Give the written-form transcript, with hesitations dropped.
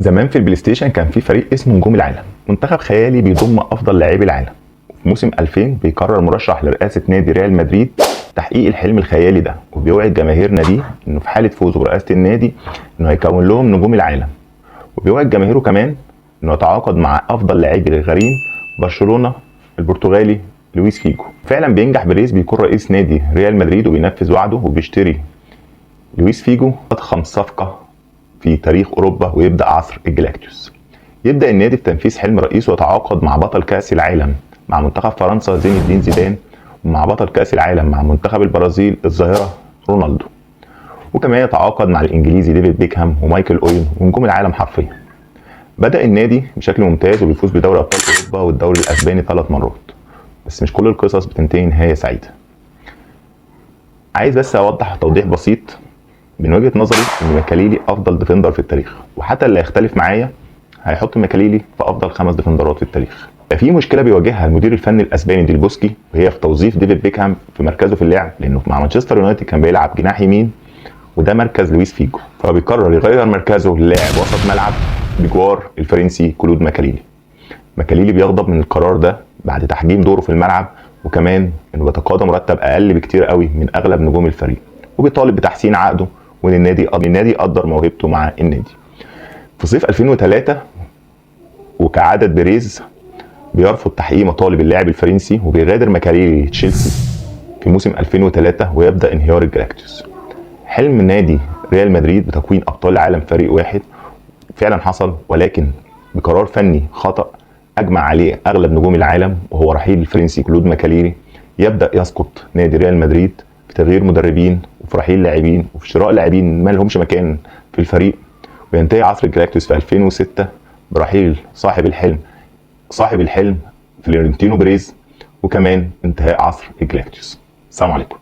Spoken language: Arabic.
زمان في البلاي ستيشن كان في فريق اسمه نجوم العالم، منتخب خيالي بيضم افضل لاعبي العالم. وفي موسم 2000 بيقرر مرشح لرئاسه نادي ريال مدريد تحقيق الحلم الخيالي ده، وبيوعد جماهير ناديه انه في حاله فوزه برئاسه النادي انه هيكون لهم نجوم العالم. وبيوعد جماهيره كمان انه يتعاقد مع افضل لاعبي الغريم برشلونه البرتغالي لويس فيجو. فعلا بينجح بريز، بيكون رئيس نادي ريال مدريد وبينفذ وعده وبيشتري لويس فيجو اضخم صفقه في تاريخ اوروبا، ويبدا عصر الجلاكتيوس. يبدا النادي بتنفيذ حلم رئيسه ويتعاقد مع بطل كاس العالم مع منتخب فرنسا زين الدين زيدان، ومع بطل كاس العالم مع منتخب البرازيل الظاهره رونالدو، وكمان يتعاقد مع الانجليزي ديفيد بيكهام ومايكل اوين ونجوم العالم حرفيا. بدا النادي بشكل ممتاز وبيفوز بدوري ابطال اوروبا والدوري الاسباني 3 مرات، بس مش كل القصص بتنتهي نهايه سعيده. عايز بس اوضح توضيح بسيط. من وجهه نظري ان ماكاليلي افضل ديفندر في التاريخ، وحتى اللي هيختلف معايا هيحط ماكاليلي في افضل 5 ديفندرات في التاريخ. في مشكله بيواجهها المدير الفني الاسباني ديل بوسكي، وهي في توظيف ديفيد بيكهام في مركزه في اللعب، لانه مع مانشستر يونايتد كان بيلعب جناح يمين وده مركز لويس فيجو، فبيقرر يغير مركزه للاعب وسط ملعب بجوار الفرنسي كلود ماكاليلي. ماكاليلي بيغضب من القرار ده بعد تحجيم دوره في الملعب، وكمان انه بيتقاضى مرتب اقل بكتير قوي من اغلب نجوم الفريق، وبيطالب بتحسين عقده وان النادي يقدر موهبته مع النادي. في صيف 2003 وكعادة بيريز بيرفض تحقيق مطالب اللاعب الفرنسي، وبيغادر ماكاليلي تشيلسي في موسم 2003، ويبدا انهيار الجلاكتيوس. حلم نادي ريال مدريد بتكوين ابطال العالم فريق واحد فعلا حصل، ولكن بقرار فني خطأ اجمع عليه اغلب نجوم العالم، وهو رحيل الفرنسي كلود ماكاليلي، يبدا يسقط نادي ريال مدريد في تغيير مدربين وفي رحيل لاعبين وفي شراء لاعبين ما لهمش مكان في الفريق، وينتهي عصر الجلاكتيوس في 2006 برحيل صاحب الحلم فلورنتينو بيريز، وكمان انتهاء عصر الجلاكتيوس. السلام عليكم.